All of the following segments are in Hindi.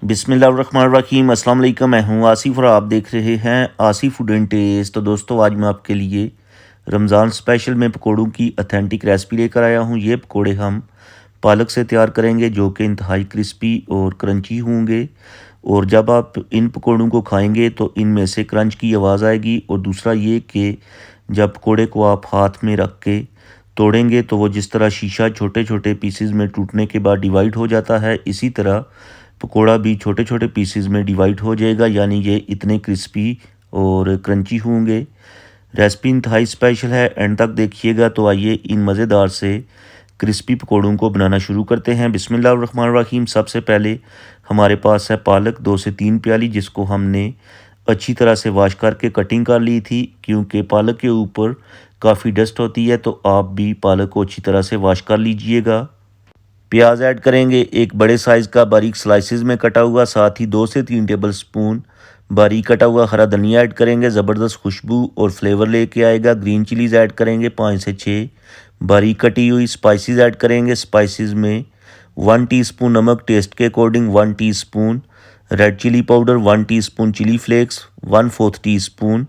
बिस्मिल्लाहिर्रहमानिर्रहीम। अस्सलाम वालेकुम। मैं हूँ आसिफ और आप देख रहे हैं आसिफ फूड एंड टेस्ट। तो दोस्तों, आज मैं आपके लिए रमज़ान स्पेशल में पकोड़ों की अथेंटिक रेसिपी लेकर आया हूँ। ये पकोड़े हम पालक से तैयार करेंगे, जो कि इंतहाई क्रिस्पी और क्रंची होंगे। और जब आप इन पकोड़ों को खाएंगे तो इनमें से क्रंच की आवाज़ आएगी। और दूसरा ये कि जब पकोड़े को आप हाथ में रख के तोड़ेंगे तो वो जिस तरह शीशा छोटे छोटे पीसेस में टूटने के बाद डिवाइड हो जाता है, इसी तरह पकोड़ा भी छोटे छोटे पीसेस में डिवाइड हो जाएगा, यानी ये इतने क्रिस्पी और क्रंची होंगे। रेसिपी इंतहाई स्पेशल है, एंड तक देखिएगा। तो आइए इन मज़ेदार से क्रिस्पी पकोड़ों को बनाना शुरू करते हैं। बिस्मिल्लाहिर्रहमानिर्रहीम। सबसे पहले हमारे पास है पालक 2 से 3 प्याली, जिसको हमने अच्छी तरह से वॉश करके कटिंग कर ली थी, क्योंकि पालक के ऊपर काफ़ी डस्ट होती है। तो आप भी पालक को अच्छी तरह से वॉश कर लीजिएगा। प्याज ऐड करेंगे, एक बड़े साइज़ का बारीक स्लाइसिस में कटा हुआ। साथ ही 2 से 3 टेबलस्पून बारीक कटा हुआ हरा धनिया ऐड करेंगे, ज़बरदस्त खुशबू और फ्लेवर लेके आएगा। ग्रीन चिलीज़ ऐड करेंगे 5 से 6 बारीक कटी हुई। स्पाइसेस ऐड करेंगे, स्पाइसेस में 1 टीस्पून नमक टेस्ट के according, 1 teaspoon red chilli powder, 1 teaspoon chilli flakes, 1/4 teaspoon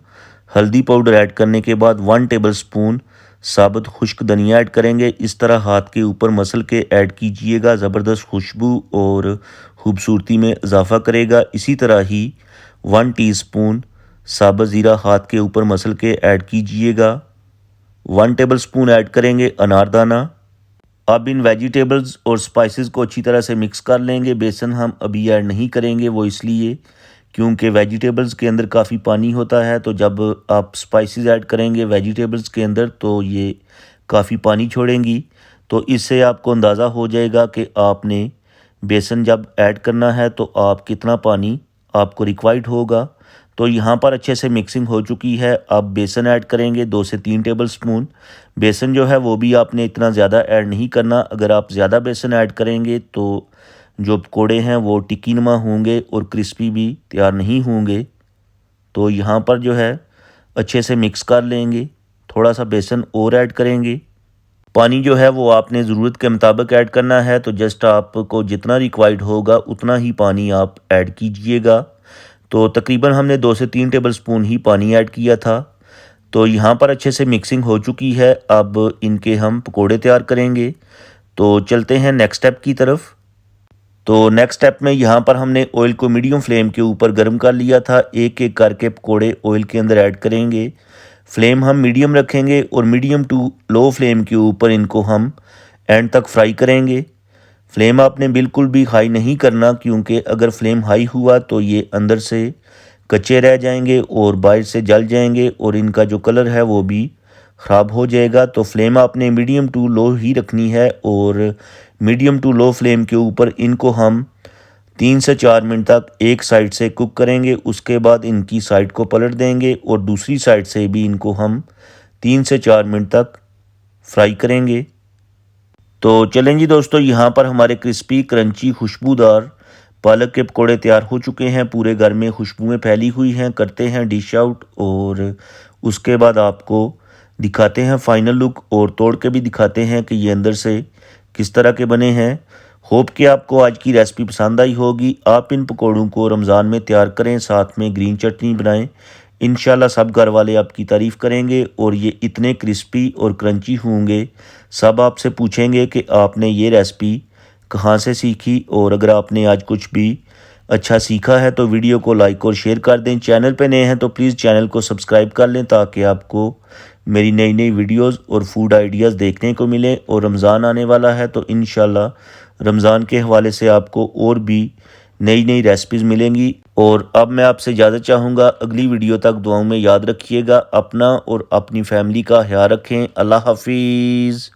हल्दी पाउडर ऐड करने के बाद 1 टेबलस्पून साबुत खुश्क धनिया ऐड करेंगे। इस तरह हाथ के ऊपर मसल के ऐड कीजिएगा, ज़बरदस्त खुशबू और खूबसूरती में इजाफा करेगा। इसी तरह ही 1 टीस्पून साबुत ज़ीरा हाथ के ऊपर मसल के ऐड कीजिएगा। 1 टेबलस्पून ऐड करेंगे अनारदाना। अब इन वेजिटेबल्स और स्पाइसेस को अच्छी तरह से मिक्स कर लेंगे। बेसन हम अभी ऐड नहीं करेंगे, वो इसलिए क्योंकि वेजिटेबल्स के अंदर काफ़ी पानी होता है। तो जब आप स्पाइसेस ऐड करेंगे वेजिटेबल्स के अंदर तो ये काफ़ी पानी छोड़ेंगी। तो इससे आपको अंदाज़ा हो जाएगा कि आपने बेसन जब ऐड करना है तो आप कितना पानी आपको रिक्वायर्ड होगा। तो यहाँ पर अच्छे से मिक्सिंग हो चुकी है। अब बेसन ऐड करेंगे 2 से 3 टेबलस्पून। बेसन जो है वो भी आपने इतना ज़्यादा ऐड नहीं करना। अगर आप ज़्यादा बेसन ऐड करेंगे तो जो पकोड़े हैं वो टिक्की नुमा होंगे और क्रिस्पी भी तैयार नहीं होंगे। तो यहाँ पर जो है अच्छे से मिक्स कर लेंगे। थोड़ा सा बेसन और ऐड करेंगे। पानी जो है वो आपने ज़रूरत के मुताबिक ऐड करना है। तो जस्ट आपको जितना रिक्वायर्ड होगा उतना ही पानी आप ऐड कीजिएगा। तो तकरीबन हमने 2 से 3 टेबलस्पून ही पानी ऐड किया था। तो यहाँ पर अच्छे से मिक्सिंग हो चुकी है। अब इनके हम पकोड़े तैयार करेंगे। तो चलते हैं नेक्स्ट स्टेप की तरफ। तो नेक्स्ट स्टेप में यहाँ पर हमने ऑयल को मीडियम फ्लेम के ऊपर गर्म कर लिया था। एक एक करके पकोड़े ऑयल के अंदर ऐड करेंगे। फ्लेम हम मीडियम रखेंगे और मीडियम टू लो फ्लेम के ऊपर इनको हम एंड तक फ्राई करेंगे। फ्लेम आपने बिल्कुल भी हाई नहीं करना, क्योंकि अगर फ्लेम हाई हुआ तो ये अंदर से कच्चे रह जाएंगे और बाहर से जल जाएंगे और इनका जो कलर है वो भी ख़राब हो जाएगा। तो फ्लेम आपने मीडियम टू लो ही रखनी है और मीडियम टू लो फ्लेम के ऊपर इनको हम 3 से 4 मिनट तक एक साइड से कुक करेंगे। उसके बाद इनकी साइड को पलट देंगे और दूसरी साइड से भी इनको हम 3 से 4 मिनट तक फ्राई करेंगे। तो चलें जी दोस्तों, यहाँ पर हमारे क्रिस्पी क्रंची खुशबूदार पालक के पकोड़े तैयार हो चुके हैं। पूरे घर में खुशबुएं फैली हुई हैं। करते हैं डिश आउट और उसके बाद आपको दिखाते हैं फाइनल लुक और तोड़ के भी दिखाते हैं कि ये अंदर से किस तरह के बने हैं। होप कि आपको आज की रेसिपी पसंद आई होगी। आप इन पकोड़ों को रमज़ान में तैयार करें, साथ में ग्रीन चटनी बनाएं। इंशाल्लाह सब घर वाले आपकी तारीफ़ करेंगे और ये इतने क्रिस्पी और क्रंची होंगे, सब आपसे पूछेंगे कि आपने ये रेसिपी कहाँ से सीखी। और अगर आपने आज कुछ भी अच्छा सीखा है तो वीडियो को लाइक और शेयर कर दें। चैनल पे नए हैं तो प्लीज़ चैनल को सब्सक्राइब कर लें, ताकि आपको मेरी नई नई वीडियोस और फूड आइडियाज़ देखने को मिले। और रमज़ान आने वाला है तो इंशाल्लाह रमज़ान के हवाले से आपको और भी नई नई रेसिपीज़ मिलेंगी। और अब मैं आपसे इजाज़त चाहूँगा, अगली वीडियो तक दुआओं में याद रखिएगा। अपना और अपनी फैमिली का ख्याल रखें। अल्लाह हाफिज़।